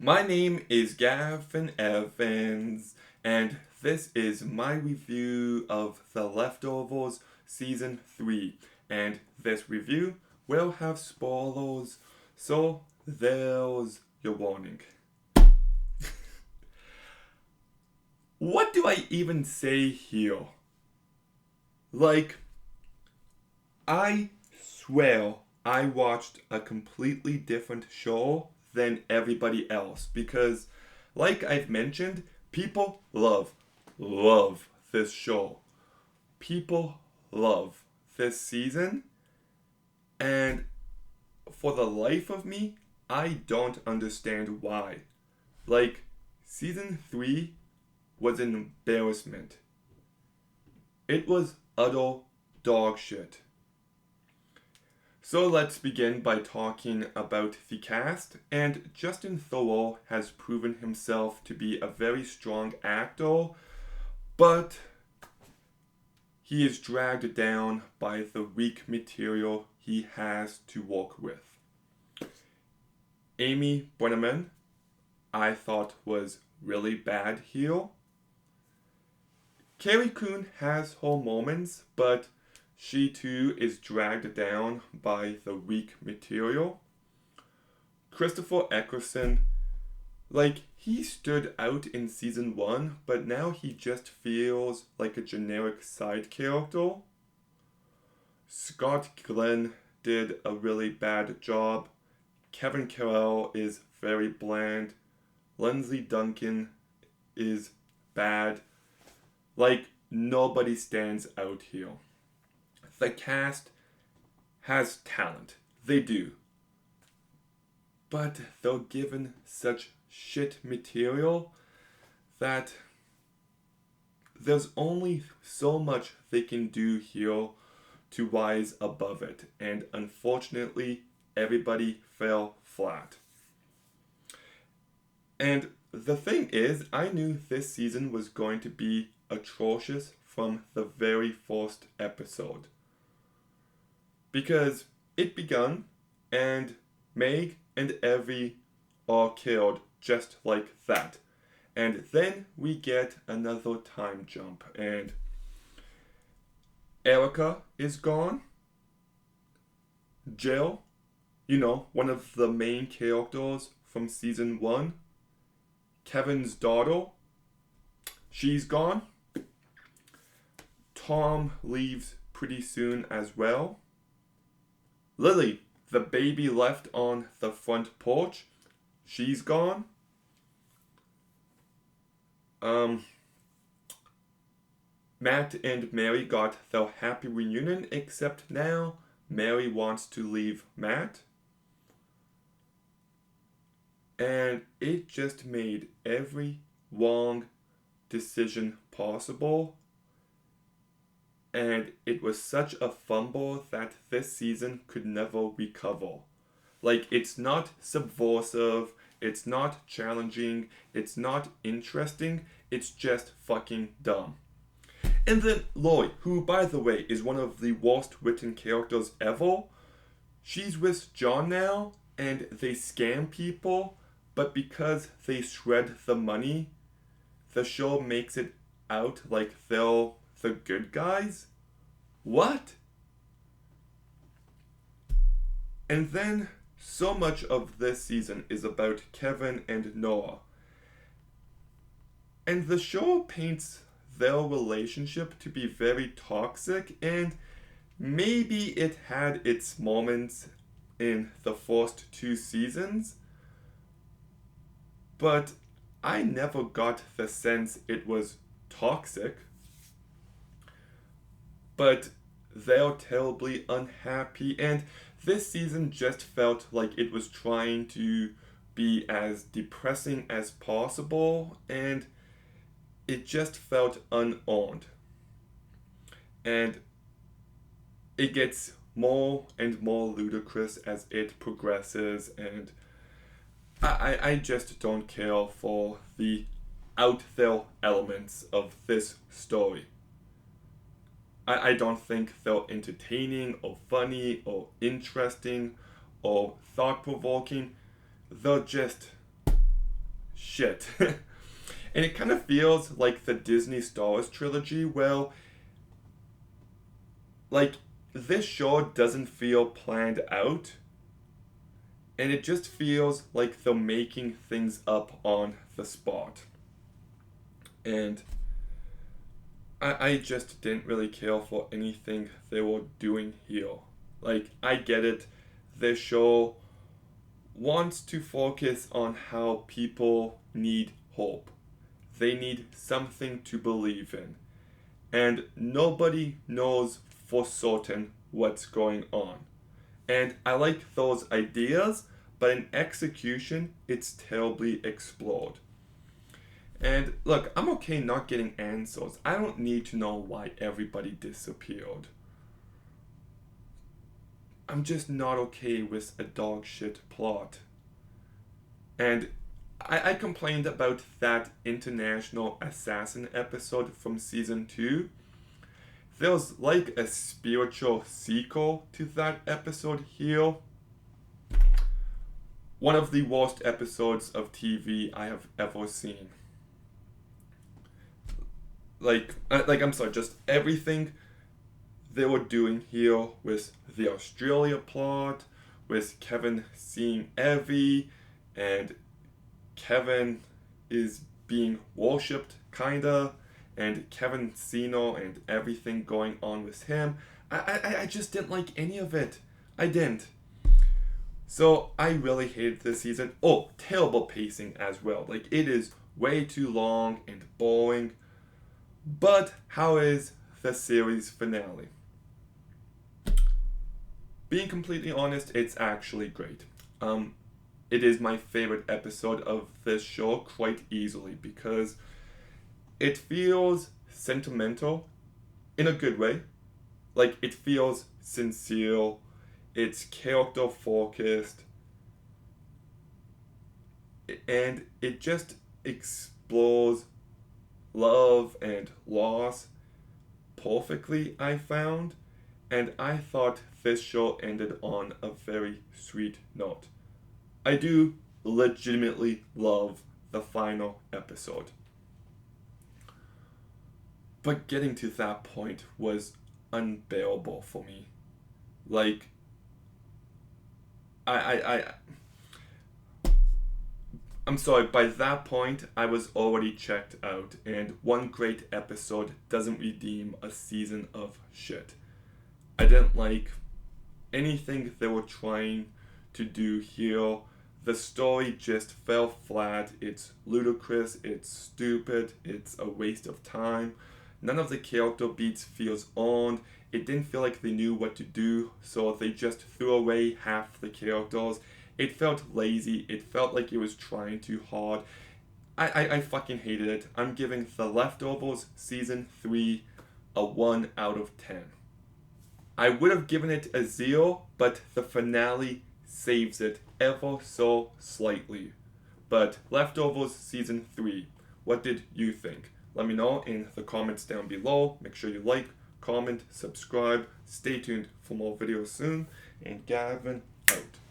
My name is Gavin Evans, and this is my review of The Leftovers Season 3. And this review will have spoilers, so there's your warning. What do I even say here? Like, I swear I watched a completely different show than everybody else because, like I've mentioned, people love this show. People love this season, and for the life of me, I don't understand why. Like, season 3 was an embarrassment. It was utter dog shit. So let's begin by talking about the cast. And Justin Thoreau has proven himself to be a very strong actor, but he is dragged down by the weak material he has to work with. Amy Brenneman, I thought was really bad here. Carrie Coon has her moments, but she too is dragged down by the weak material. Christopher Eccleston, like, he stood out in season 1, but now he just feels like a generic side character. Scott Glenn did a really bad job. Kevin Carell is very bland. Lindsay Duncan is bad. Like, nobody stands out here. The cast has talent. They do. But they're given such shit material that there's only so much they can do here to rise above it. And unfortunately, everybody fell flat. And the thing is, I knew this season was going to be atrocious from the very first episode. Because it begun, and Meg and Evie are killed just like that. And then we get another time jump, and Erica is gone. Jill, one of the main characters from season 1, Kevin's daughter, she's gone. Tom leaves pretty soon as well. Lily, the baby left on the front porch, she's gone. Matt and Mary got their happy reunion, except now Mary wants to leave Matt. And it just made every wrong decision possible. And it was such a fumble that this season could never recover. Like, it's not subversive, it's not challenging, it's not interesting, it's just fucking dumb. And then Lloyd, who, by the way, is one of the worst written characters ever, she's with John now, and they scam people, but because they shred the money, the show makes it out like they're the good guys? What? And then so much of this season is about Kevin and Noah. And the show paints their relationship to be very toxic, and maybe it had its moments in the first 2 seasons, but I never got the sense it was toxic. But they're terribly unhappy, and this season just felt like it was trying to be as depressing as possible, and it just felt unearned. And it gets more and more ludicrous as it progresses, and I just don't care for the out there elements of this story. I don't think they're entertaining or funny or interesting or thought provoking. They're just shit. And it kind of feels like the Disney Star Wars trilogy. Well, like, this show doesn't feel planned out. And it just feels like they're making things up on the spot. And I just didn't really care for anything they were doing here. Like, I get it. This show wants to focus on how people need hope. They need something to believe in. And nobody knows for certain what's going on. And I like those ideas, but in execution, it's terribly explored. And look, I'm okay not getting answers. I don't need to know why everybody disappeared. I'm just not okay with a dog shit plot. And I complained about that International Assassin episode from season 2. There's like a spiritual sequel to that episode here. One of the worst episodes of TV I have ever seen. I'm sorry, just everything they were doing here with the Australia plot, with Kevin seeing Evie, and Kevin is being worshipped, kinda, and Kevin Sino and everything going on with him. I just didn't like any of it. I didn't. So I really hated this season. Oh, terrible pacing as well. Like, it is way too long and boring. But how is the series finale? Being completely honest, it's actually great. It is my favorite episode of this show quite easily because it feels sentimental in a good way. Like, it feels sincere, it's character focused, and it just explores love and loss perfectly, I found. And I thought this show ended on a very sweet note. I do legitimately love the final episode. But getting to that point was unbearable for me. Like, I'm sorry, by that point, I was already checked out, and one great episode doesn't redeem a season of shit. I didn't like anything they were trying to do here. The story just fell flat. It's ludicrous, it's stupid, it's a waste of time. None of the character beats feels earned. It didn't feel like they knew what to do, so they just threw away half the characters. It felt lazy. It felt like it was trying too hard. I fucking hated it. I'm giving The Leftovers Season 3 a 1 out of 10. I would have given it a 0, but the finale saves it ever so slightly. But Leftovers Season 3, what did you think? Let me know in the comments down below. Make sure you like, comment, subscribe. Stay tuned for more videos soon. And Gavin